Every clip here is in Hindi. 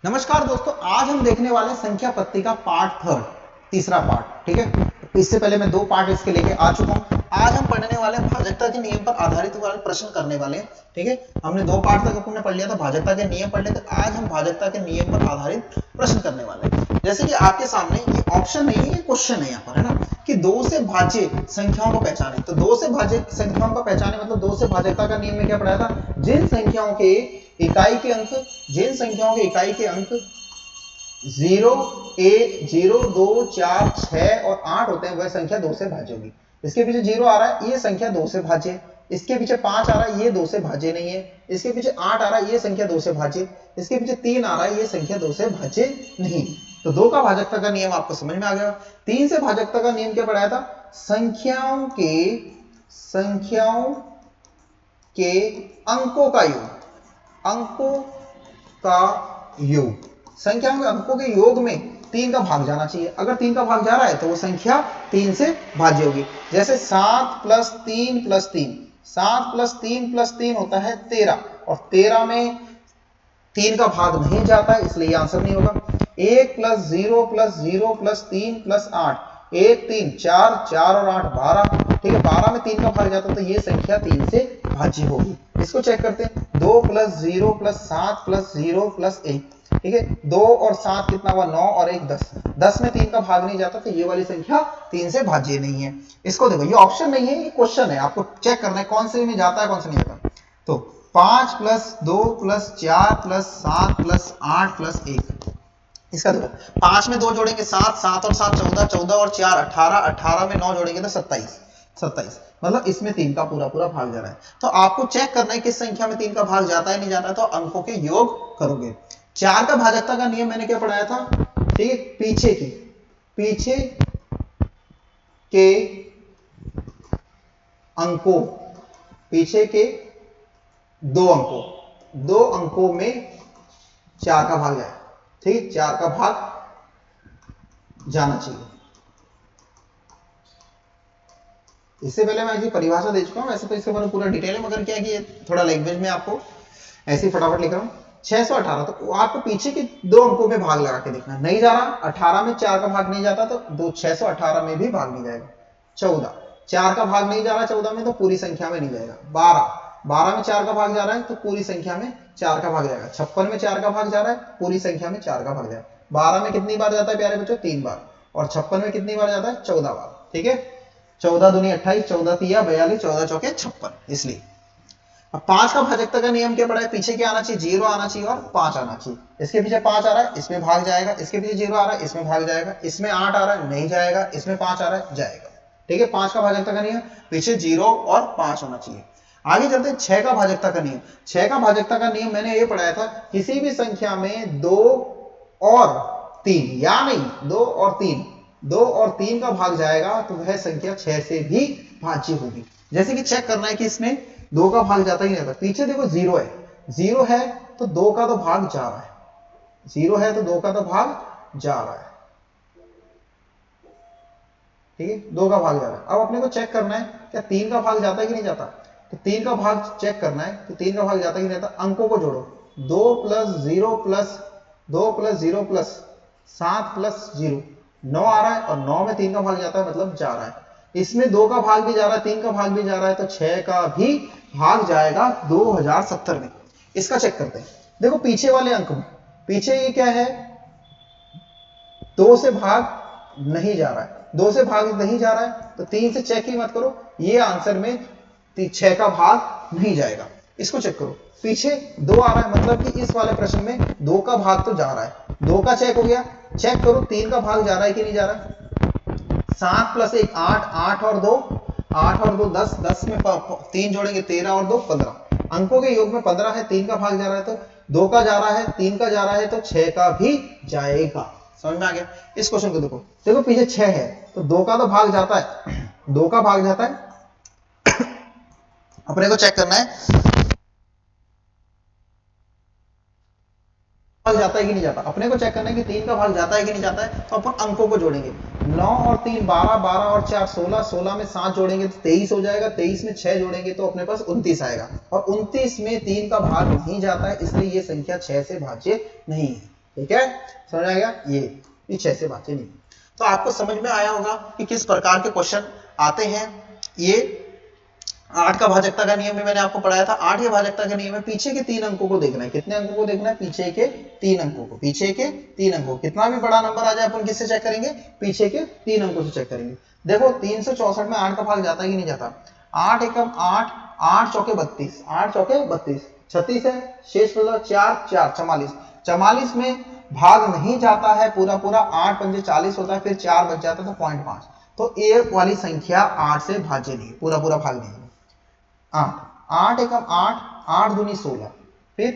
नमस्कार दोस्तों, आज हम देखने वाले हैं संख्या पत्ती का पार्ट थर्ड, तीसरा पार्ट। ठीक है, इससे पहले मैं दो पार्ट इसके लेके आ चुका हूं। आज हम पढ़ने वाले हैं भाजकता के नियम पर आधारित वाले प्रश्न करने वाले हैं। ठीक है, हमने दो पार्ट तक अपने पढ़ लिया था, भाजकता के नियम पढ़ लिए थे। आज हम भाजकता के नियम पर आधारित प्रश्न करने वाले हैं। जैसे कि आपके सामने ये ऑप्शन नहीं है, ये क्वेश्चन है यहाँ पर, है ना, कि दो से भाज्य संख्याओं को पहचाने। तो दो से भाज्य संख्याओं को पहचाने मतलब दो से भाजकता का नियम में क्या पढ़ाया था, जिन संख्याओं के इकाई के अंक 0, 1, 0, 2, 4, 6 और 8 होते हैं, वह संख्या दो से भाज्य होगी। इसके पीछे 0 आ रहा है, ये संख्या दो से भाज्य है। इसके पीछे 5 आ रहा है, ये दो से भाज्य नहीं है। इसके पीछे 8 आ रहा है, ये संख्या दो से भाज्य। इसके पीछे 3 आ रहा है, ये संख्या दो से भाज्य नहीं। तो दो का भाजकता का नियम आपको समझ में आ गया। 3 से भाजकता का नियम क्या पढ़ाया था, संख्याओं के अंकों का योग, संख्याओं के अंकों के योग में 3 का भाग जाना चाहिए। अगर 3 का भाग जा रहा है तो वो संख्या 3 से भाज्य होगी। जैसे 7 + 3 + 3, 7 + 3 + 3 होता है 13, और 13 में 3 का भाग नहीं जाता है, इसलिए आंसर नहीं होगा। 1 + 0 + 0 + 3 + 8, 1, 3, 4, 4 और 8 12। ठीक है, 12 में 3 का भाग जाता है तो ये संख्या 3 से भाज्य होगी। इसको चेक करते हैं। 2 + 0 + 7 + 0 + 1। ठीक है, 2 और 7 कितना हुआ, 9 और 1 10। 10 में 3 का भाग नहीं जाता तो ये वाली संख्या 3 से भाज्य नहीं है। इसको देखो, ये ऑप्शन नहीं है, ये क्वेश्चन है, आपको चेक करना है कौन से में जाता है कौन से नहीं जाता। तो 5 + 2 + 4 + 7 + 8 + 1। इसका देखो, 5 में 2 जोड़ेंगे 7, 7 और 7 14, 14 और 4 18, 18 में 9 जोड़ेंगे तो 27, 27। मतलब इसमें 3 का पूरा पूरा भाग जा रहा है। तो आपको चेक करना है किस संख्या में 3 का भाग जाता है नहीं जाता है, तो अंकों के योग करोगे। 4 का भाजकता का नियम मैंने क्या पढ़ाया था, ठीक है, पीछे के अंकों, पीछे के दो अंकों में 4 का भाग जाए। ठीक है, 4 का भाग जाना चाहिए। इससे पहले मैं इसकी परिभाषा दे चुका हूं, वैसे तो इसके बारे में पूरा डिटेल है, मगर क्या है कि थोड़ा लैंग्वेज में आपको ऐसे ही फटाफट लिख रहा हूं। 618, तो आपको पीछे के दो अंकों में भाग लगा के देखना। नहीं जा रहा, 18 में 4 का भाग नहीं जाता तो 618 में भी भाग नहीं जाएगा। 14, 4 का भाग नहीं जा रहा 14 में तो पूरी संख्या में नहीं जाएगा। 12 में 4 का भाग जा रहा है तो पूरी संख्या में 4 का भाग जाएगा। 56 में 4 का भाग जा रहा है, पूरी संख्या में 4 का भाग जाएगा। 12 में कितनी बार जाता है प्यारे बच्चों, 3 बार। और 56 में कितनी बार जाता है, 14 बार। ठीक है, 14 दूनी 28, 14 तिया 42, 14 चौके 56। इसलिए अब 5 का भाजकता का नियम क्या पड़ा है, पीछे क्या आना चाहिए, 0 आना चाहिए और 5 आना चाहिए। इसके पीछे 5 आ रहा है, इसमें भाग जाएगा। इसके पीछे 0 आ रहा है, इसमें भाग जाएगा। इसमें 8 आ रहा है, नहीं जाएगा। इसमें 5 आ रहा है, जाएगा। ठीक है, 5 का भाजकता का नियम, पीछे 0 और 5 होना चाहिए। आगे चलते हैं 6 का भाजकता का नियम। 6 का भाजकता का नियम मैंने ये पढ़ाया था, किसी भी संख्या में 2 और 3, या नहीं 2 और 3 का भाग जाएगा तो वह संख्या 6 से भी भाज्य होगी। जैसे कि चेक करना है कि इसमें 2 का भाग जाता ही नहीं था। पीछे देखो 0 है तो 2 का तो भाग जा रहा है, 0 है तो 2 का तो भाग जा रहा है। ठीक है, 2 का भाग जा रहा है। अब अपने को चेक करना है क्या 3 का भाग जाता है कि नहीं जाता। तो 3 का भाग चेक करना है कि 3 का भाग जाता है कि नहीं जाता। अंकों को जोड़ो, 2 + 0 + 2 + 0 + 7 + 0, 9 आ रहा है और 9 में 3 का भाग जाता है मतलब जा रहा है। इसमें 2 का भाग भी जा रहा है, 3 का भाग भी जा रहा है, तो 6 का भी भाग जाएगा 2070 में। इसका चेक करते हैं। देखो पीछे वाले अंक में, पीछे ये क्या है, 2 से भाग नहीं जा रहा है। 2 से भाग नहीं जा रहा है तो 3 से चेक ही मत करो, ये आंसर में 6 का भाग नहीं जाएगा। इसको चेक करो, पीछे 2 आ रहा है मतलब कि इस वाले प्रश्न में 2 का भाग तो जा रहा है। 2 का चेक हो गया। चेक करो 3 का भाग जा रहा है कि नहीं जा रहा है। 7 + 1 8, 8 और 2 10, 10 में 3 जोड़ेंगे 13 और 2 15। अंकों के योग में 15 है, 3 का भाग जा रहा है तो 2 का जा रहा है, 3 का जा रहा है तो 6 का भी जाएगा। समझ में आ गया। इस क्वेश्चन को देखो पीछे 6 है तो 2 का तो भाग जाता है, 2 का भाग जाता है। अपने को चेक करना है भाग जाता है कि नहीं जाता। अपने को चेक करना है कि 3 का भाग जाता है कि नहीं जाता है। तो अपन अंकों को जोड़ेंगे, 9 और 3 12, 12 और 4 16, 16 में 7 जोड़ेंगे तो 23 हो जाएगा। 23 में 6 जोड़ेंगे तो अपने पास 29 आएगा, और 29 में 3 का भाग नहीं जाता है, इसलिए ये संख्या 6 से भाज्य नहीं है। ठीक है, समझ आ गया। ये 6 से भाज्य नहीं। तो आपको समझ में आया होगा कि किस प्रकार के क्वेश्चन आते हैं। ये 8 का भाजकता का नियम भी मैंने आपको पढ़ाया था। 8 के भाजकता का नियम है पीछे के 3 अंकों को देखना है। कितने अंकों को देखना है? पीछे के 3 अंकों को। पीछे के 3 अंकों, कितना भी बड़ा नंबर आ जाए अपन किससे चेक करेंगे? पीछे के 3 अंकों से चेक करेंगे। देखो 364 में 8 का भाग जाता है कि नहीं जाता? 8 एकम 8, 8 चौके 32, 8 चौके 32, 36 है, शेष बचा 4, 4 44। 44 में भाग नहीं जाता है पूरा पूरा, 8 पंजे 40 होता है, फिर 4 बच जाता है तो 0.5। तो ए वाली संख्या 8 से भाज्य नहीं, पूरा पूरा भाग नहीं। 8, 8 एकम 8, 8 दूनी 16, फिर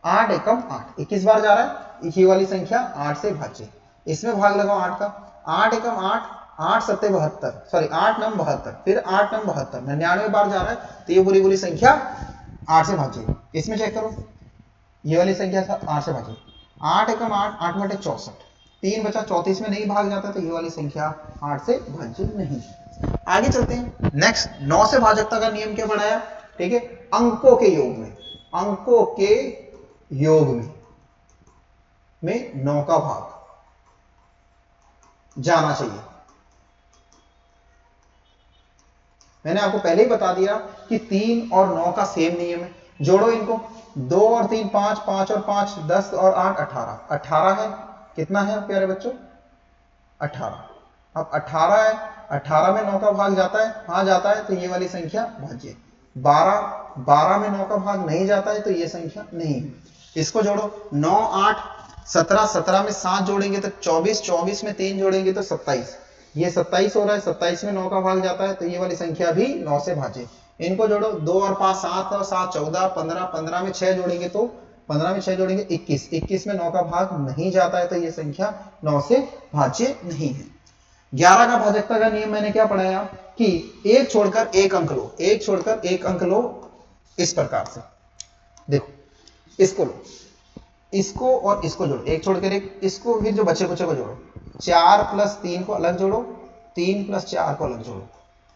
8 एकम 8, 21 बार जा रहा है। ये वाली संख्या 8 से भाज्य। इसमें भाग लगाओ 8 का, 8 एकम 8, 8 सत्ते 72, सॉरी 8 नम 72, फिर 8 नम 72, 99 बार जा रहा है। तो ये पूरी पूरी संख्या 8 से भाज्य। इसमें चेक करो, ये वाली संख्या 8 से भाज्य। 8 एकम 8, 8 बटे 64, 3 बचा 34 में नहीं भाग जाता, तो ये वाली संख्या 8 से भाज्य नहीं। आगे चलते हैं। नेक्स्ट 9 से भाजकता का नियम क्या पढ़ाया? ठीक है, अंकों के योग में, अंकों के योग में 9 का भाग जाना चाहिए। मैंने आपको पहले ही बता दिया कि 3 और 9 का सेम नियम है। जोड़ो इनको, 2 और 3 5, 5 और 5 10 और 8 18, 18 है। कितना है प्यारे बच्चों? 18। अब 18 है, 18 में 9 का भाग जाता है? हाँ जाता है, तो ये वाली संख्या भाज्य। 12, 12 में 9 का भाग नहीं जाता है, तो ये संख्या नहीं है। इसको जोड़ो, 9 8 17, 17 में 7 जोड़ेंगे तो 24, 24 में 3 जोड़ेंगे तो 27, ये 27 हो रहा है। 27 में 9 का भाग जाता है, तो ये वाली संख्या भी 9 से भाज्य। इनको जोड़ो, 2 और 5 7 और 7 14, 15, 15 में 6 जोड़ेंगे तो 15 में 6 जोड़ेंगे 21, 21 में 9 का भाग नहीं जाता है, तो ये संख्या 9 से भाज्य नहीं है। 11 का भाजकता का नियम मैंने क्या पढ़ाया कि एक छोड़कर एक अंक लो, एक छोड़कर एक अंक लो। इस प्रकार से देखो, इसको लो, इसको और इसको जोड़ो, एक छोड़कर एक, इसको फिर जो बचे कुचे को जोड़ो। 4 प्लस 3 को अलग जोड़ो, 3 प्लस 4 को अलग जोड़ो,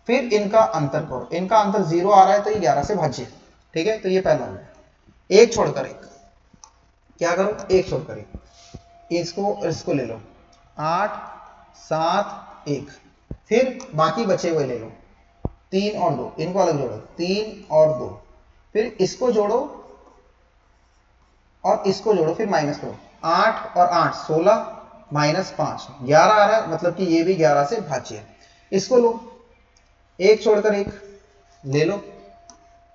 फिर इनका अंतर करो। इनका अंतर 0 आ रहा है, तो ये 11 से भाज्य। ठीक है, तो ये पहला हो गया। एक छोड़कर एक, क्या करो? एक छोड़कर एक, इसको ले लो, 8 7 1, फिर बाकी बचे हुए ले लो, 3 और 2, इनको अलग जोड़ो, 3 और 2, फिर इसको जोड़ो और इसको जोड़ो, फिर माइनस करो। 8 और 8 16, माइनस 5 11 आ रहा है, मतलब कि ये भी 11 से भाज्य है। इसको लो, एक छोड़कर एक ले लो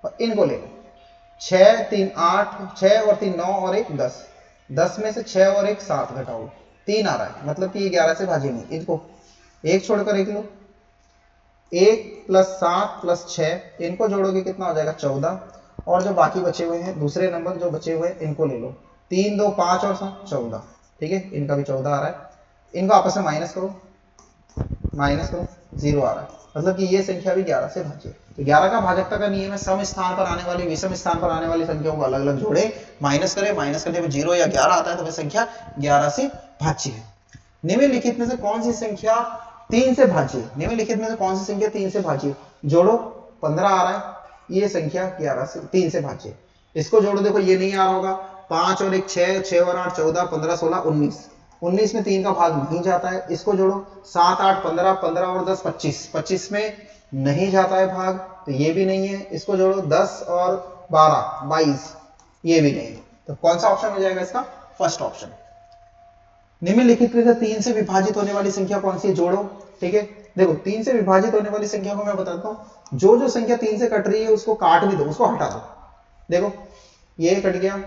और इनको ले लो। 6 3 8, 6 और 3 9 और 1 10, 10 में से 6 और 1 7 घटाओ, 3 आ रहा है, मतलब कि ये 11 से भाज्य नहीं। इनको एक छोड़कर एक लो, 1 प्लस 7 प्लस 6, इनको जोड़ोगे कितना हो जाएगा? 14, और जो बाकी बचे हुए हैं दूसरे नंबर जो बचे हुए हैं इनको ले लो, 3 2 5 और 7 14। ठीक है, इनका भी 14 आ रहा है। इनको आपस में माइनस करो, 0 आ रहा है, मतलब कि ये संख्या भी 11 से भाज्य। तो 11 का भाजकता का नियम है सम स्थान पर आने वाली विषम स्थान पर आने वाली संख्याओं को अलग अलग जोड़े, माइनस करें, माइनस करने में 0 या 11 आता है तो वह संख्या 11 से भाज्य है। निम्नलिखित में से कौन सी संख्या 3 से भाज्य है? निम्नलिखित में से कौन सी संख्या 3 से भाज्य है? जोड़ो, 15 आ रहा है, ये संख्या 11 से 3 से भाज्य है। इसको जोड़ो, देखो ये नहीं आ रहा होगा, 5 और 1 6, 6 और 8 14, 15 16 19, 19 में 3 का भाग नहीं जाता है। इसको जोड़ो, 7 8 15, 15 और 10 25, 25 में नहीं जाता है भाग, तो ये भी नहीं है। इसको जोड़ो, 10 और 12 22, ये भी नहीं है। तो कौन सा ऑप्शन हो जाएगा इसका? First option. निम्नलिखित में से 3 से विभाजित होने वाली संख्या कौन सी है? जोड़ो। ठीक है, देखो 3 से विभाजित होने वाली संख्या को मैं बताता हूं। जो जो संख्या 3 से कट रही है उसको काट भी दो, उसको हटा दो। देखो ये कट गया,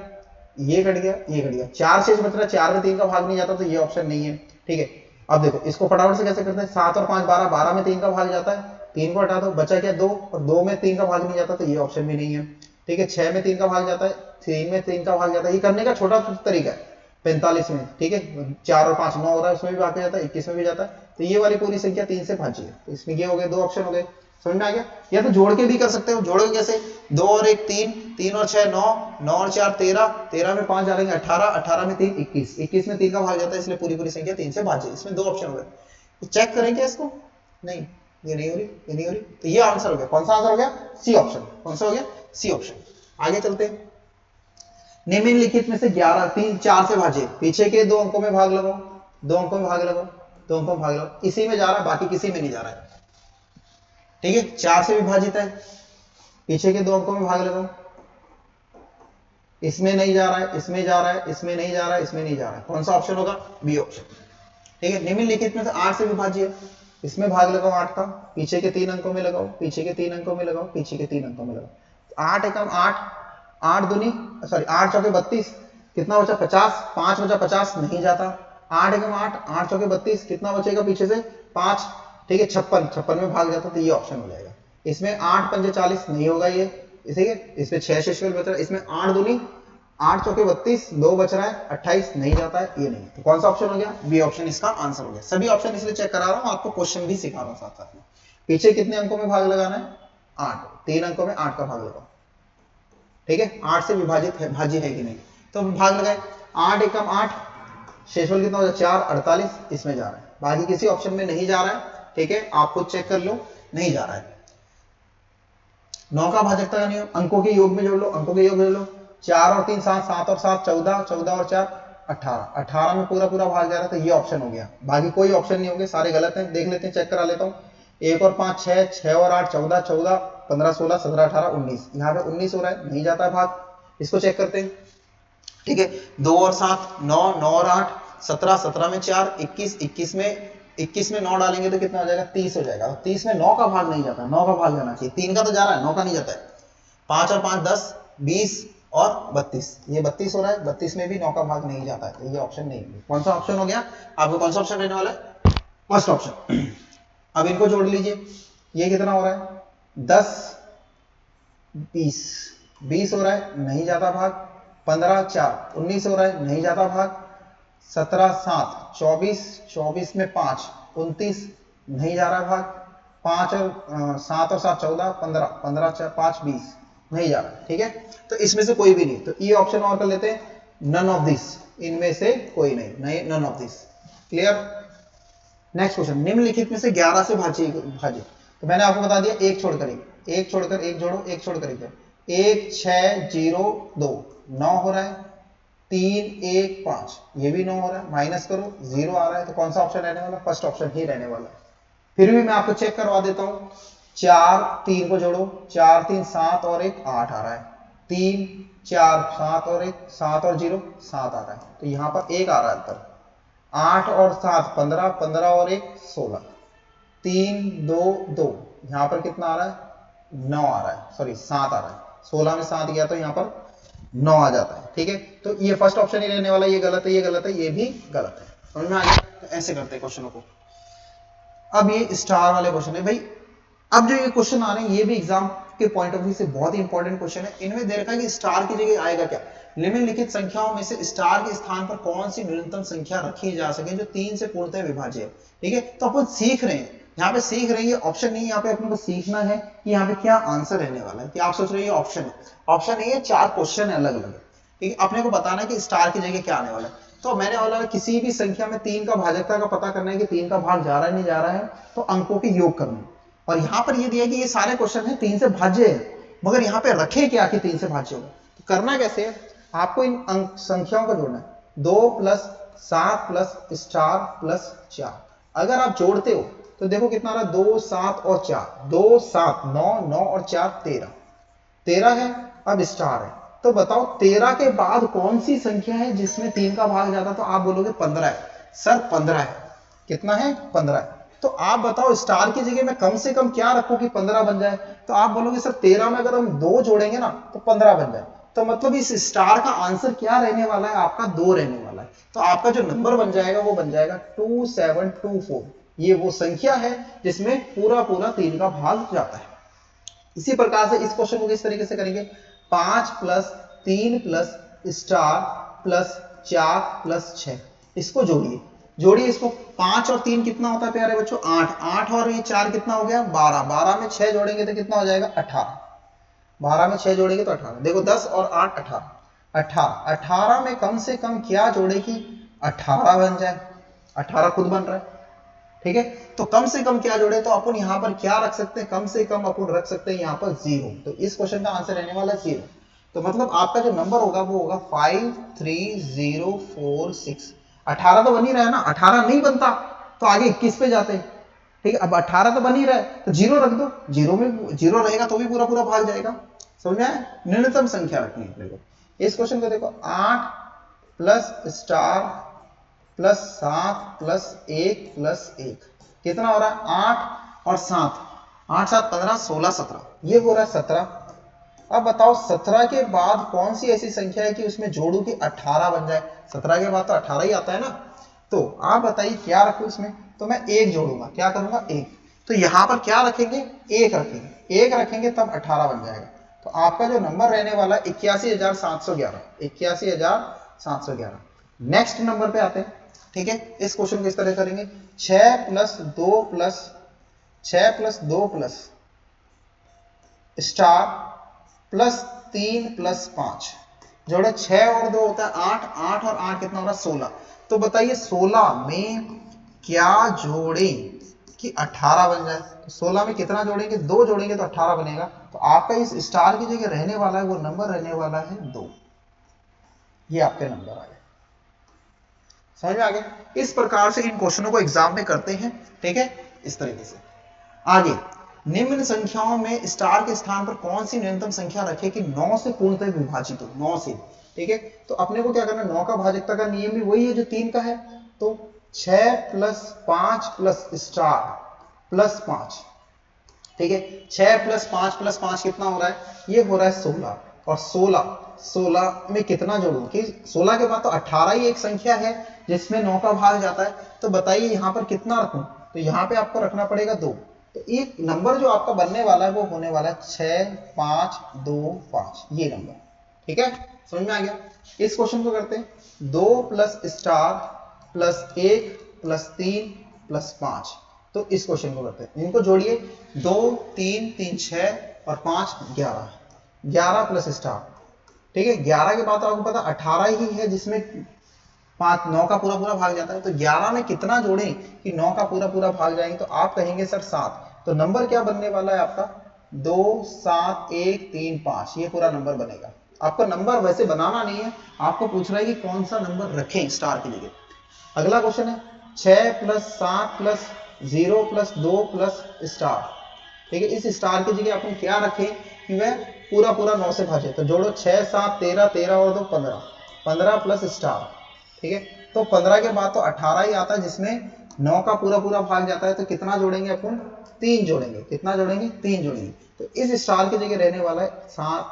ये कट गया, ये कट गया, 4 शेष बच रहा है, 4 में 3 का भाग नहीं जाता, तो ये ऑप्शन नहीं है। ठीक है, अब देखो इसको फटाफट से कैसे करते हैं? 7 और 5 12, 12 में 3 का भाग जाता है, 3 को हटा दो, बचा क्या? 2, और 2 में 3 का भाग नहीं जाता, तो ये ऑप्शन भी नहीं है। ठीक है, 6 में 3 का भाग जाता है, 3 में 3 का भाग जाता है। ये करने का छोटा तरीका है, 45 में। ठीक है, 4 और 5 9 हो रहा है, उसमें भी भाग जाता है, 21 में भी जाता है, तो ये वाली पूरी संख्या 3 से भाज्य है। तो इसमें ये हो गए, 2 ऑप्शन हो गए। समझ में आ गया? या तो जोड़ के भी कर सकते हो। जोड़ोगे कैसे? 2 और 1 3, 3 और 6 9, 9 और 4 13, 13 में 5 डालेंगे 18, 18 में 3 21, 21 में 3 का भाग जाता है, इसलिए पूरी पूरी संख्या 3 से भाज्य। इसमें 2 ऑप्शन हो गए। तो चेक करेंगे इसको, नहीं ये नहीं हो रही, ये नहीं हो रही, तो ये आंसर हो गया। कौन सा आंसर हो गया? C option. कौन सा हो गया? C option. आगे चलते हैं। निम्नलिखित में से 11 3 4 से भाजिए, पीछे के 2 अंकों में भाग लगाओ, 2 अंकों में भाग लगाओ, 2 अंकों में भाग लगाओ, इसी में जा रहा है, बाकी किसी में नहीं जा रहा है। ठीक है, 4 से विभाजित है, पीछे के 2 अंकों में भाग लगाओ, इसमें नहीं जा रहा है, इसमें जा रहा है, इसमें नहीं जा रहा है, इसमें नहीं जा रहा है, कौन सा ऑप्शन होगा? B option. ठीक है, निम्नलिखित में से 8 से विभाज्य, इसमें भाग लगाओ 8 का, पीछे के 3 अंकों में लगाओ, पीछे के 3 अंकों में लगाओ, पीछे के 3 अंकों में लगाओ। 8 एकम 8, 8 दूनी सॉरी 8 चौके 32, कितना बचा? 50, 5 बचा 50, नहीं जाता। 8 एकम 8, 8 चौके 32, कितना बचेगा पीछे से? 5। ठीक है, 56, 56 में भाग जाता तो ये ऑप्शन हो जाएगा। इसमें 8 पंजे 40 नहीं होगा ये, ठीक है, इसमें 6 शेषफल बच रहा है, इसमें 8 दूनी 8 चौके 32, 2 बच रहा है 28, नहीं जाता है, ये नहीं। तो कौन सा ऑप्शन हो गया? बी ऑप्शन इसका आंसर हो गया। सभी ऑप्शन इसलिए चेक करा रहा हूं, आपको क्वेश्चन भी सिखा रहा हूं साथ साथ में। पीछे कितने अंकों में भाग लगाना है? 8, 3 अंकों में 8 का भाग लगाओ। ठीक है, 8 से विभाजित है, भाज्य है कि नहीं, तो भाग लगाए। 8 एकम 8, शेषफल कितना हो जाए? 4, 48, इसमें जा रहा है, बाकी किसी ऑप्शन में नहीं जा रहा है। ठीक है, आप खुद चेक कर लो, नहीं जा रहा है। 9 का भाजकता का नियम, अंकों के योग में जोड़ लो, अंकों के योग में जोड़ लो। 4 और 3 7, 7 और 7 14, 14 और 4 18, 18 में पूरा पूरा भाग जा रहा है, तो ये ऑप्शन हो गया। बाकी कोई ऑप्शन नहीं होंगे, सारे गलत हैं। देख लेते हैं, चेक करा लेता हूँ। 1 और 5 6, 6 और 8 14, 14 15 16 17 18 19, यहाँ पे 19 हो रहा है, नहीं जाता है भाग, इसको चेक करते हैं। ठीक है, 2 और 7 9, 9 और 8 17, 17 में 4 21, 21 में 9 डालेंगे तो कितना हो जाएगा? 30 हो जाएगा। 30 में 9 का भाग नहीं जाता, 9 का भाग जाना चाहिए, 3 का तो जा रहा है, 9 का नहीं जाता है। 5 और 5 10, 20 और 32, ये 32 हो रहा है, 32 में भी 9 का भाग नहीं जाता है, तो ये ऑप्शन नहीं है। कौन सा ऑप्शन हो गया आपको? कौन सा ऑप्शन रहने वाला है? First option. अब इनको जोड़ लीजिए, ये कितना हो रहा है? 10 20, 20 हो रहा है, नहीं जाता भाग। 15 4 19 हो रहा है, नहीं जाता भाग। 17 7 24, 24 में 5 29, नहीं जा रहा भाग। 5 और 7 और 7 14, 15 15 5 20, नहीं जा रहा। ठीक है, तो इसमें से कोई भी नहीं, तो ये ऑप्शन और कर लेते हैं, नन ऑफ दिस, इनमें से कोई नहीं, none of this. Clear? Next question, निम्नलिखित में से 11 से भाजिए। तो मैंने आपको बता दिया, एक छोड़कर एक छोड़कर एक जोड़ो, एक छोड़कर एक जोड़ो। 1 6 0 2, 9 हो रहा है। 3 1 5, ये भी 9 हो रहा है, माइनस करो 0 आ रहा है, तो कौन सा ऑप्शन रहने वाला? फर्स्ट ऑप्शन ही रहने वाला है। फिर भी मैं आपको चेक करवा देता हूं। 4 3 को जोड़ो, 4 3 7 और 1 8 आ रहा है। 3 4 7 और 1 7 और 0 7 आ रहा है, तो यहां पर 1 आ रहा है अंतर। 8 और 7 15, 15 और 1 16, 3 2 2, यहां पर कितना आ रहा है? 9 आ रहा है, सॉरी 7 आ रहा है। 16 में 7 गया तो यहां पर 9 आ जाता है। ठीक है, तो ये फर्स्ट ऑप्शन ही रहने वाला, ये गलत है, ये गलत है, ये भी गलत है। समझ में आ गया? तो ऐसे करते हैं क्वेश्चनों को। अब ये स्टार वाले क्वेश्चन है भाई। अब जो ये क्वेश्चन आ रहे हैं, ये भी एग्जाम के पॉइंट ऑफ व्यू से बहुत ही इंपॉर्टेंट क्वेश्चन है। इनमें दे रखा है कि स्टार की जगह आएगा क्या? निम्नलिखित संख्याओं में से स्टार के स्थान पर कौन सी न्यूनतम संख्या रखी जा सके जो 3 से पूर्णतः विभाज्य है? ठीक है, तो अपन सीख रहे हैं, यहाँ पे सीख रहे हैं, ये ऑप्शन नहीं है, यहाँ पे अपने को सीखना है कि यहाँ पे क्या आंसर रहने वाला है। कि आप सोच रहे हैं ये ऑप्शन है, ऑप्शन नहीं है, 4 क्वेश्चन है अलग अलग। ठीक है, अपने को बताना है कि स्टार की जगह क्या आने वाला है। तो मैंने बोला किसी भी संख्या में 3 का भाजकता का पता करना है कि 3 का भाग जा रहा है नहीं जा रहा है, तो अंकों के योग करना है। और यहां पर ये दिया कि ये सारे क्वेश्चन है 3 से भाज्य है, मगर यहाँ पे रखे क्या कि 3 से भाज्य होगा। तो करना कैसे है? आपको इन संख्याओं को जोड़ना है। 2 + 7 + स्टार + 4। अगर आप जोड़ते हो तो देखो कितना आ रहा है? 2 7 और 4, 2 7 9, 9 और 4 13, 13 है। अब स्टार है, तो बताओ 13 के बाद कौन सी संख्या है जिसमें 3 का भाग जाता? तो आप बोलोगे 15 है। सर 15 है, कितना है? 15 है। तो आप बताओ स्टार की जगह में कम से कम क्या रखो कि 15 बन जाए? तो आप बोलोगे सर 13 में अगर हम 2 जोड़ेंगे ना तो 15 बन जाए। तो मतलब इस स्टार का आंसर क्या रहने वाला है? आपका 2 रहने वाला है। तो आपका जो नंबर बन जाएगा वो बन जाएगा 2724। ये वो संख्या है जिसमें पूरा पूरा 3 का भाग जाता है। इसी प्रकार से इस क्वेश्चन को किस तरीके से करेंगे? 5 + 3 + स्टार + 4 + 6, इसको जोड़िए, जोड़िए इसको। 5 और 3 कितना होता है प्यारे बच्चों? 8, 8 और ये 4 कितना हो गया? 12, 12 में 6 जोड़ेंगे तो कितना हो जाएगा? 18, 12 में 6 जोड़ेंगे तो 18। देखो 10 और 8 18, 18, 18 में कम से कम क्या जोड़े कि 18 बन जाए? 18 खुद बन रहा है। ठीक है, तो कम से कम क्या जोड़े? तो अपन यहां पर क्या रख सकते हैं? कम से कम अपन रख सकते हैं यहां पर 0। तो इस क्वेश्चन का आंसर रहने वाला है 0। तो मतलब आपका जो नंबर होगा वो होगा 53046। 18 तो बन ही रहा है ना, 18 नहीं बनता तो आगे 21 पे जाते हैं। ठीक है, अब 18 तो बन ही रहा है तो जीरो रख दो, जीरो में जीरो रहेगा तो भी पूरा पूरा भाग जाएगा। समझ में आया? न्यूनतम संख्या रखनी है अपने को। इस क्वेश्चन को देखो, 8 plus star plus 7 plus 1 plus 1 कितना हो रहा है? 8 और 7, 8 7 15 16 17, ये हो रहा है 17। अब बताओ 17 के बाद कौन सी ऐसी संख्या है कि उसमें जोड़ू कि 18 बन जाए? 17 के बाद तो 18 ही आता है ना। तो आप बताइए क्या रखूं इसमें? तो मैं एक जोड़ूंगा, क्या करूंगा? एक। तो यहां पर क्या रखेंगे? एक रखेंगे, एक रखेंगे तब 18 बन जाएगा। तो आपका जो नंबर रहने वाला है 81,711, 81,711। नेक्स्ट नंबर पे आते हैं। ठीक है, इस क्वेश्चन को इस तरह करेंगे, 6 plus 2 plus star plus 3 plus 5 जोड़े 6 और 2 होता है 8, 8 और 8 कितना हो रहा है? 16। तो बताइए 16 में क्या जोड़ें कि 18 बन जाए? तो 16 में कितना जोड़ेंगे? 2 जोड़ेंगे तो 18 बनेगा। तो आपका इस स्टार की जगह रहने वाला है वो नंबर रहने वाला है 2। ये आपके नंबर आ गए। समझ में आ गया? इस प्रकार से इन क्वेश्चनों को एग्जाम में करते हैं। ठीक है, इस तरीके से। आगे, निम्न संख्याओं में स्टार के स्थान पर कौन सी न्यूनतम संख्या रखे कि 9 से पूर्णतः विभाजित हो? 9 से। ठीक है, तो अपने को क्या करना है? 9 का भाजकता का नियम भी वही है जो 3 का है। तो 6 प्लस 5 प्लस स्टार प्लस 5। ठीक है, 6 प्लस 5 प्लस 5 कितना हो रहा है? ये हो रहा है 16। और 16 में कितना जोड़ूं कि 16 के बाद तो 18 ही एक संख्या है जिसमें 9 का भाग जाता है। तो बताइए यहां पर कितना रखूं? तो यहां पे आपको रखना पड़ेगा 2। तो एक नंबर जो आपका बनने वाला है वो होने वाला है 6 5 2 5, ये नंबर। ठीक है, समझ में आ गया? इस क्वेश्चन को करते हैं, 2 plus star plus 1 plus 3 plus 5। तो इस क्वेश्चन को करते हैं, इनको जोड़िए, 2 3 3 6 और 5 11, 11 प्लस स्टार। ठीक है, 11 के बाद तो आपको पता 18 ही है जिसमें 5 9 का पूरा पूरा भाग जाता है। तो 11 में कितना जोड़ें कि 9 का पूरा पूरा भाग जाएंगे? तो आप कहेंगे सर 7। तो नंबर क्या बनने वाला है आपका? 2 7 1 3 5, ये पूरा नंबर बनेगा। आपको नंबर वैसे बनाना नहीं है, आपको पूछ रहा है कि कौन सा नंबर रखें स्टार की जगह। अगला क्वेश्चन है, 6 plus 7 plus 0 plus 2 plus star. ठीक है, इस स्टार की जगह अपन क्या रखें कि वह पूरा पूरा 9 से भाजे? तो जोड़ो, 6 7 13, 13 और 2 15, 15 प्लस स्टार। ठीक है, तो 15 के बाद तो 18 ही आता है जिसमें 9 का पूरा पूरा भाग जाता है। तो कितना जोड़ेंगे अपन? 3 जोड़ेंगे। कितना जोड़ेंगे? 3 जोड़ेंगे। तो इस स्टार की जगह रहने वाला है 7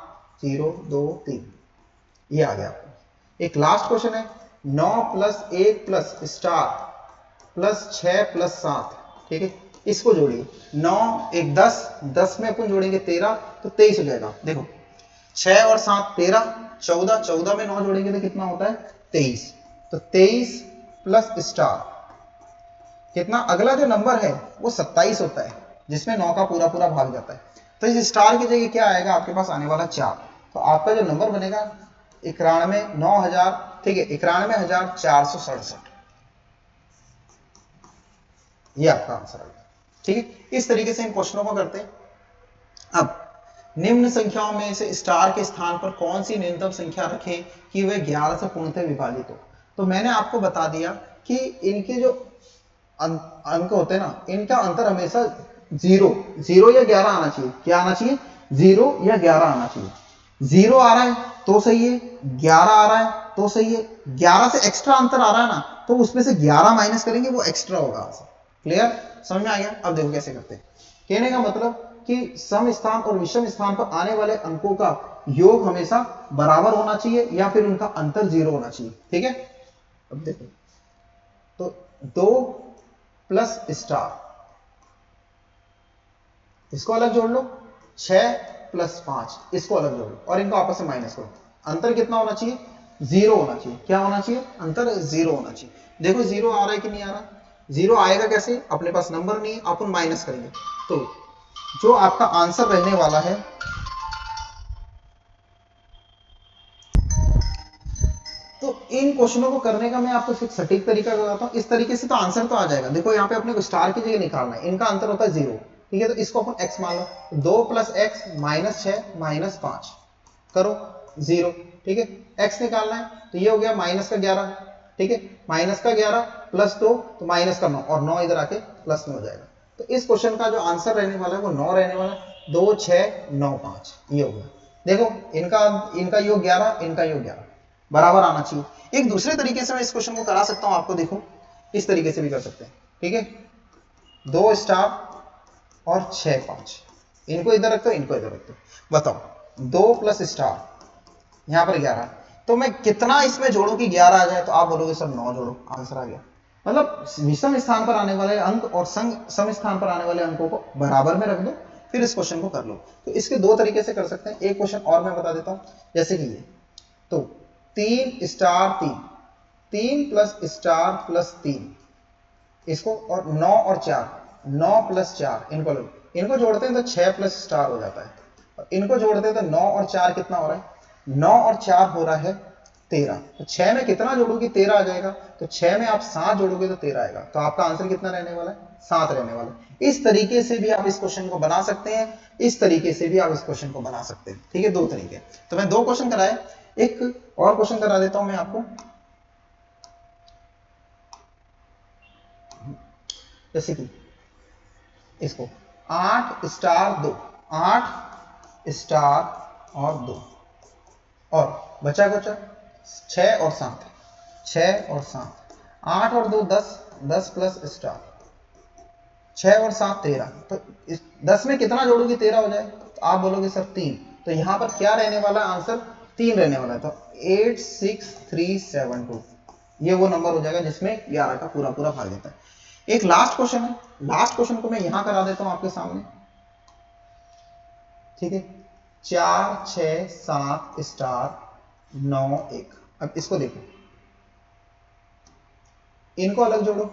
0 2 3, ये आ गया आपको। एक लास्ट क्वेश्चन है, 9 plus 1 plus star plus 6 plus 7। ठीक है, इसको जोड़िए, 9 1 10, 10 में अपन जोड़ेंगे 13, तो 23 हो जाएगा। देखो 6 और 7 13, 14, 14 में 9 जोड़ेंगे तो कितना होता है? 23। तो 23 प्लस स्टार कितना? अगला जो नंबर है वो 27 होता है जिसमें 9 का पूरा पूरा भाग जाता है। तो इस स्टार की जगह क्या आएगा आपके पास? आने वाला 4। तो आपका जो नंबर बनेगा 91,9000। ठीक है, 91,467, ये आपका आंसर आएगा। ठीक है, इस तरीके से इन क्वेश्चनों को करते हैं। अब निम्न संख्याओं में से स्टार के स्थान पर कौन सी न्यूनतम संख्या रखें कि वह 11 से पूर्णतः विभाजित हो? तो मैंने आपको बता दिया कि इनके जो अंक होते हैं ना, इनका अंतर हमेशा 0 या 11 आना चाहिए। क्या आना चाहिए? 0 या 11 आना चाहिए। 0 आ रहा है तो सही है, 11 आ रहा है तो सही है। 11 से एक्स्ट्रा अंतर आ रहा है ना, तो उसमें से 11 माइनस करेंगे, वो एक्स्ट्रा होगा आंसर। क्लियर? समझ में आ गया? अब देखो कैसे करते हैं। कहने का मतलब कि सम स्थान और विषम स्थान पर आने वाले अंकों का योग हमेशा बराबर होना चाहिए या फिर उनका अंतर 0 होना चाहिए। ठीक है, अब देखो, तो 2 प्लस स्टार, इसको अलग जोड़ लो, 6 प्लस 5, इसको अलग जोड़ लो और इनको आपस में माइनस करो। अंतर कितना होना चाहिए? 0 होना चाहिए। क्या होना चाहिए? अंतर 0 होना चाहिए। देखो 0 आ रहा है कि नहीं आ रहा? 0 आएगा कैसे? अपने पास नंबर नहीं है, अपन माइनस करेंगे। तो जो आपका आंसर रहने वाला है, तो इन क्वेश्चनों को करने का मैं आपको सटीक तरीका बताता हूं। इस तरीके से तो आंसर तो आ जाएगा। देखो यहाँ पे अपने को स्टार की जगह निकालना है, इनका अंतर होता है 0। ठीक है, तो इसको अपन x मान लो, 2 प्लस एक्स माइनस 6 माइनस 5 करो। 0, ठीक है। x निकालना है तो ये हो गया माइनस का 11, ठीक है, माइनस का 11 प्लस 2 तो माइनस का 9, और 9 इधर आके प्लस में हो जाएगा। तो इस क्वेश्चन का जो आंसर रहने वाला है वो 9 रहने वाला है। 2 6 9 5 ये हो गया। देखो इनका योग 11, इनका योग 11 बराबर आना चाहिए। एक दूसरे तरीके से मैं इस क्वेश्चन को करा सकता हूं आपको, देखो इस तरीके से भी कर सकते हैं, ठीक है। 2 स्टार और 6 5, इनको इधर रखते हो, इनको इधर रखते हो। बताओ 2 प्लस स्टार यहां पर 11, तो मैं कितना इसमें जोड़ू कि 11 आ जाए? तो आप बोलोगे सर 9 जोड़ो, आंसर आ गया। मतलब विषम स्थान पर आने वाले अंक और सम स्थान पर आने वाले अंकों को बराबर में रख दो, फिर इस क्वेश्चन को कर लो। तो इसके दो तरीके से कर सकते हैं। एक क्वेश्चन और मैं बता देता हूं, जैसे कि ये, तो 3 स्टार 3, 3 प्लस स्टार प्लस 3 इसको, और 9 और 4, 9 प्लस 4 इनको जोड़ते हैं तो 6 प्लस स्टार हो जाता है, और इनको जोड़ते हैं तो 9 और 4 कितना हो रहा है? 9 और 4 हो रहा है 13। तो 6 में कितना जोड़ोगे? 13 आ जाएगा। तो 6 में आप 7 जोड़ोगे तो 13 आएगा। तो आपका आंसर कितना रहने वाला है? 7 रहने वाला है। इस तरीके से भी आप इस क्वेश्चन को बना सकते हैं, इस तरीके से भी आप इस क्वेश्चन को बना सकते हैं, ठीक है। दो तरीके। तो मैं 2 क्वेश्चन कराए, एक और क्वेश्चन करा देता हूं मैं आपको। जैसे कि इसको 8 स्टार 2, 8 स्टार और 2, और बचा 6 और 7, 6 और 7, 8 और 2 10, 10 प्लस स्टार, 6 और 7 13। तो 10 में कितना जोड़ोगे 13 हो जाए? तो आप बोलोगे सर 3। तो यहां पर क्या रहने वाला है? आंसर 3 रहने वाला है। तो 86372 ये वो नंबर हो जाएगा जिसमें 11 का पूरा पूरा भाग देता है। एक लास्ट क्वेश्चन है, लास्ट क्वेश्चन को मैं यहां करा देता हूं आपके सामने, ठीक है। 4 6 7 स्टार 9 1। अब इसको देखो, इनको अलग जोड़ो,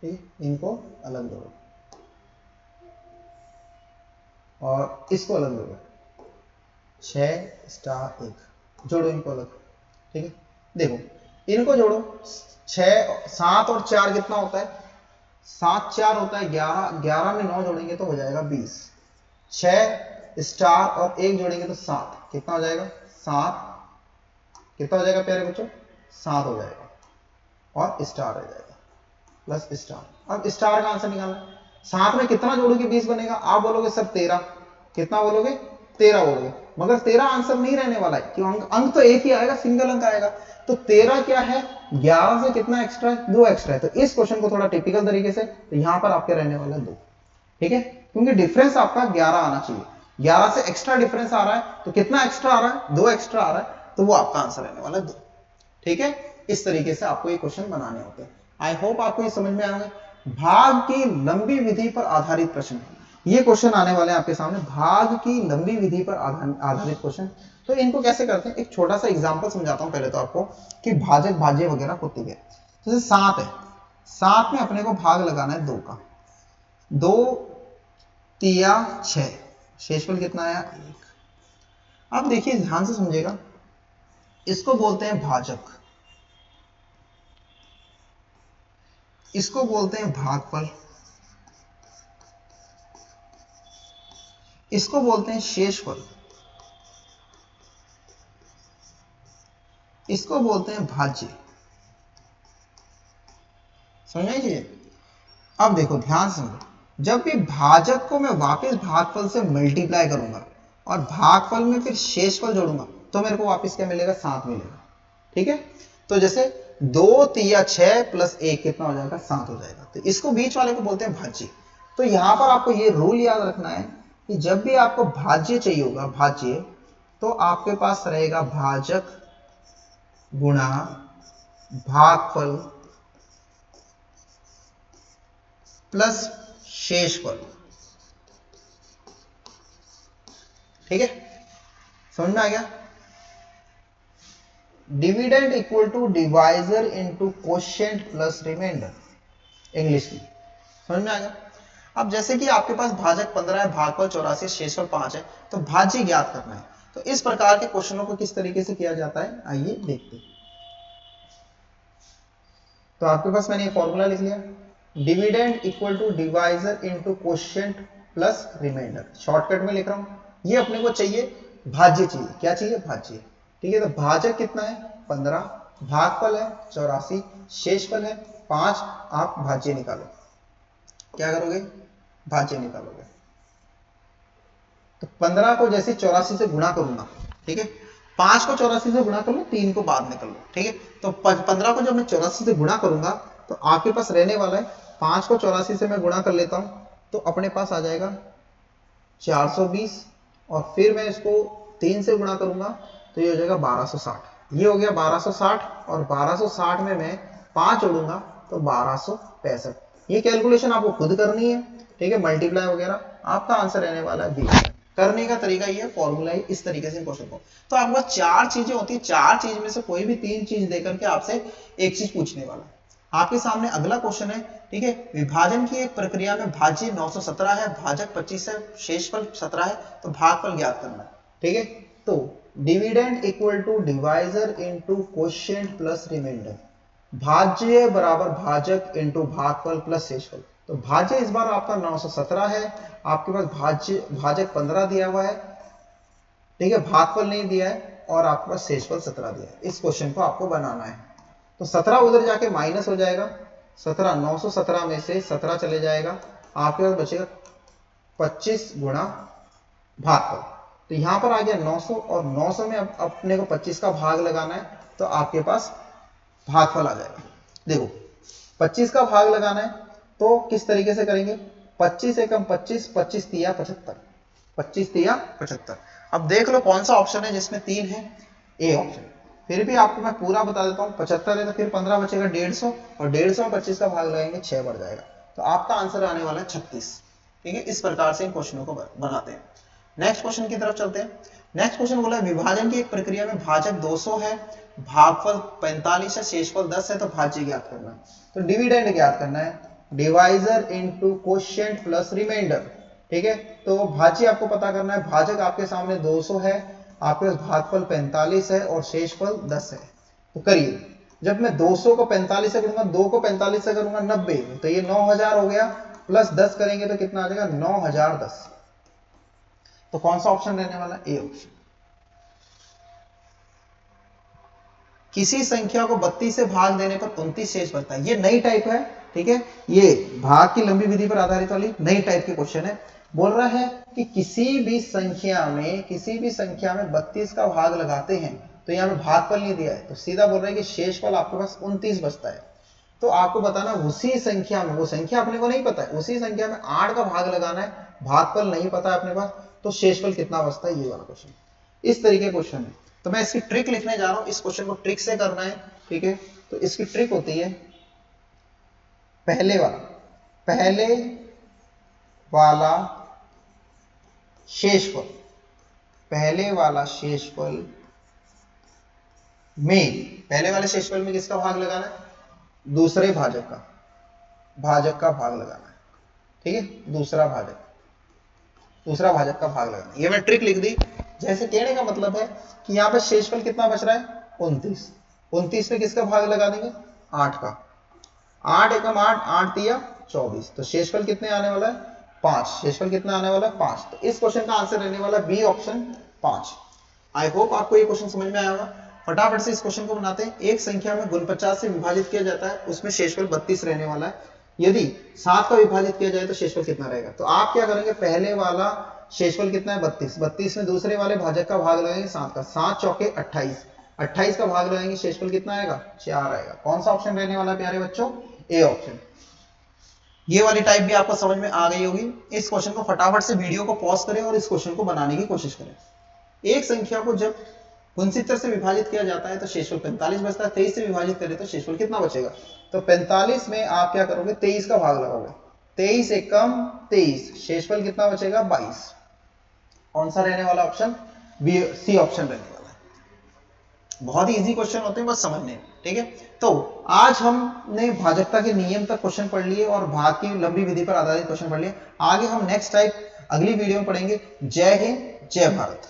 ठीक है, इनको अलग जोड़ो, और इसको अलग जोड़ो, 6 स्टार 1 जोड़ो, इनको अलग, ठीक है। देखो इनको जोड़ो, 6 7 और 4 कितना होता है? 7 4 होता है 11, 11 में 9 जोड़ेंगे तो हो जाएगा 20। 6 स्टार और 1 जोड़ेंगे तो 7, कितना हो जाएगा? 7, कितना हो जाएगा प्यारे बच्चों? 7 हो जाएगा, और स्टार रह जाएगा प्लस स्टार। अब स्टार का आंसर निकालना है। 7 में कितना जोड़ोगे 20 बनेगा? आप बोलोगे सर 13, कितना बोलोगे? 13 बोलोगे, मगर 13 आंसर नहीं रहने वाला है, क्यों? अंक तो एक ही आएगा, सिंगल अंक आएगा। तो 13 क्या है? 11 से कितना एक्स्ट्रा है? 2 एक्स्ट्रा है। तो इस क्वेश्चन को थोड़ा टिपिकल तरीके से, तो यहां पर आपके रहने वाला 2, ठीक है, क्योंकि डिफरेंस आपका 11 आना चाहिए। 11 से एक्स्ट्रा डिफरेंस आ रहा है, तो कितना एक्स्ट्रा आ रहा है? 2 एक्स्ट्रा आ रहा है, तो वो आपका आंसर रहने वाला है 2, ठीक है। इस तरीके से आपको ये क्वेश्चन बनाने होते हैं। आई होप आपको ये समझ में आएंगे। भाग की लंबी विधि पर आधारित प्रश्न, ये क्वेश्चन आने वाले हैं आपके सामने, भाग की लंबी विधि पर आधारित क्वेश्चन। तो इनको कैसे करते हैं, एक छोटा सा एग्जांपल समझाता हूं पहले तो आपको, कि भाजक भाज्य वगैरह होती है। जैसे 7 है, 7 में अपने को भाग लगाना है 2 का, 2 तिया 6, शेषफल कितना आया? 1। अब देखिए ध्यान से समझिएगा, इसको बोलते हैं भाजक, इसको बोलते हैं भागफल, इसको बोलते हैं शेषफल, इसको बोलते हैं भाज्य। समझ लीजिए। अब देखो ध्यान से समझो, जब भी भाजक को मैं वापस भागफल से मल्टीप्लाई करूंगा और भागफल में फिर शेषफल जोड़ूंगा, तो मेरे को वापस क्या मिलेगा? 7 मिलेगा, ठीक है। तो जैसे 2 तिया 6 प्लस 1 कितना हो जाएगा? 7 हो जाएगा। तो इसको बीच वाले को बोलते हैं भाज्य। तो यहां पर आपको ये रूल याद रखना है कि जब भी आपको भाज्य चाहिए होगा, भाज्य, तो आपके पास रहेगा भाजक गुणा भागफल प्लस शेषफल, ठीक है। समझ में आ गया? Dividend equal to divisor into quotient plus remainder, English की। समझ में आ गया? अब जैसे कि आपके पास भाजक 15 है, भागफल 84, शेषफल 5 है, तो भाज्य ज्ञात करना है। तो इस प्रकार के क्वेश्चनों को किस तरीके से किया जाता है, आइए देखते हैं। तो आपके पास मैंने ये फॉर्मूला लिख लिया, dividend equal to divisor into quotient plus remainder, shortcut में लिख रहा हूं। ये अपने को चाहिए भाज्य चाहिए। क्या चाहिए? भाज्य। ठीक है, तो भाजक कितना है? 15, भागफल है 84, शेषफल है 5। आप भाज्य निकालो। क्या करोगे? भाज्य निकालोगे। तो 15 को जैसे 84 से गुणा करूंगा, ठीक है, 5 को 84 से गुणा कर लो, 3 को बाद में कर लो। ठीक है, तो 15 को जब मैं 84 से गुणा करूंगा तो आपके पास रहने वाला है 5 को 84 से मैं गुणा कर लेता हूं तो अपने पास आ जाएगा 420, और फिर मैं इसको 3 से गुणा करूंगा तो ये हो जाएगा 1260। ये हो गया 1260, और 1260 में मैं 5 जोड़ूंगा तो 1265। ये कैलकुलेशन आपको खुद करनी है। ठीक है, मल्टीप्लाई वगैरह। आपका आंसर रहने वाला है बी। करने का तरीका ये है, फॉर्मूला है इस तरीके से क्वेश्चन को। तो आपके पास 4 चीजें होती है, 4 चीज में से कोई भी 3 चीज देकर के आपसे एक चीज पूछने वाला है। आपके सामने अगला क्वेश्चन है। ठीक है, विभाजन की एक प्रक्रिया में भाज्य 917 है, भाजक 25 है, शेषफल 17 है, तो भागफल ज्ञात करना है। ठीक है, तो dividend equal to divisor into quotient plus remainder. भाज्य बराबर भाजक इनटू भागफल प्लस शेषफल। तो भाज्य इस बार आपका 917 है, आपके पास भाजक 15 दिया हुआ है। ठीक है, भागफल नहीं दिया है, और आपके पास शेषफल 17 दिया है। इस क्वेश्चन को आपको बनाना है। तो 17 उधर जाके माइनस हो जाएगा, 17 917 में से 17 चले जाएगा, आपके पास बचेगा 25 गुणा भागफल। तो यहां पर आ गया 900, और 900 में अब अपने को 25 का भाग लगाना है, तो आपके पास भागफल आ जाएगा। देखो 25 का भाग लगाना है तो किस तरीके से करेंगे? 25 एकम 25, 25 तिया 75, 25 तिया 75। अब देख लो कौन सा ऑप्शन है जिसमें 3 है? A option. फिर भी आपको मैं पूरा बता देता हूं, 75 है तो फिर 15 बचेगा 150, और 150 में 25 का भाग लगाएंगे 6 बढ़ जाएगा। तो आपका आंसर आने वाला है 36। ठीक है, इस प्रकार से इन क्वेश्चनों को बनाते हैं। नेक्स्ट क्वेश्चन की तरफ चलते हैं। नेक्स्ट क्वेश्चन बोला विभाजन की एक प्रक्रिया में भाजक 200 है, भागफल 45 है, शेषफल 10 है, तो भाज्य ज्ञात करना है। तो डिविडेंड ज्ञात करना है, divisor into quotient plus remainder. ठीक है, तो भाज्य आपको पता करना है। भाजक आपके सामने 200 है, आपके पास भागफल 45 है, और शेषफल 10 है। तो करिए, जब मैं 200 को 45 से करूंगा, 2 को 45 से करूंगा 90, तो ये 9000 हो गया, प्लस 10 करेंगे तो कितना आ जाएगा? 9010। तो कौन सा ऑप्शन रहने वाला? A option. किसी संख्या को 32 से भाग देने पर 29 शेष बचता है। ये नई टाइप है। ठीक है, ये भाग की लंबी विधि पर आधारित वाली नई टाइप के क्वेश्चन है। बोल रहा है कि किसी भी संख्या में 32 का भाग लगाते हैं, तो यहाँ पे भागफल नहीं दिया है, तो सीधा बोल रहा है कि शेषफल आपके पास 29 बचता है। तो आपको बताना उसी संख्या में, वो संख्या अपने को नहीं पता है, उसी संख्या में 8 का भाग लगाना है, भागफल नहीं पता है अपने पास, तो शेषफल कितना बचता है? ये वाला क्वेश्चन। इस तरीके क्वेश्चन है। तो मैं इसकी ट्रिक लिखने जा रहा हूं, इस क्वेश्चन को ट्रिक से करना है। ठीक है, तो इसकी ट्रिक होती है पहले वाला शेषफल, पहले वाले शेषफल में किसका भाग लगाना है? दूसरे भाजक का भाग लगाना है। ठीक है, दूसरा भाजक का भाग लगाना है। ये मैं ट्रिक लिख दी। जैसे कहने का मतलब है कि यहाँ पे शेषफल कितना बच रहा है? 29। 29 में किसका भाग लगा देंगे? 8 का। 8 एकम 8, 8 तिया 24, तो शेषफल कितने आने वाला है? 5। शेषफल कितना आने वाला है? 5। तो इस क्वेश्चन का आंसर रहने वाला बी ऑप्शन 5। आई होप आपको ये क्वेश्चन समझ में आया होगा। फटाफट से इस क्वेश्चन को बनाते हैं। एक संख्या में गुण 50 से विभाजित किया जाता है, उसमें शेषफल 32 रहने वाला है। यदि 7 का विभाजित किया जाए तो शेषफल कितना रहेगा? तो आप क्या करेंगे? पहले वाला शेषफल कितना है? 32। 32 में दूसरे वाले भाजक का भाग लगाएंगे 7 का, 7 चौके 28, 28 का भाग लगाएंगे, शेषफल कितना आएगा? 4 आएगा। कौन सा ऑप्शन रहने वाला है प्यारे बच्चों? A option. ये वाली टाइप भी आपको समझ में आ गई होगी। इस क्वेश्चन को फटाफट से वीडियो को पॉज करें और इस क्वेश्चन को बनाने की कोशिश करें। एक संख्या को जब 69 से विभाजित किया जाता है तो शेषफल 45 बचता है। 23 से विभाजित करें तो शेषफल कितना बचेगा? तो 45 में आप क्या करोगे? 23 का भाग लगाओगे, 23 एकम 23, शेषफल कितना बचेगा? 22। कौन सा रहने वाला ऑप्शन? बी, सी ऑप्शन रहने वाला है। बहुत ही इजी क्वेश्चन होते हैं, बस समझने। ठीक है, तो आज हमने भाजकता के नियम तक क्वेश्चन पढ़ लिए और भाग की लंबी विधि पर आधारित क्वेश्चन पढ़ लिए। आगे हम नेक्स्ट टाइप अगली वीडियो में पढ़ेंगे। जय हिंद, जय भारत।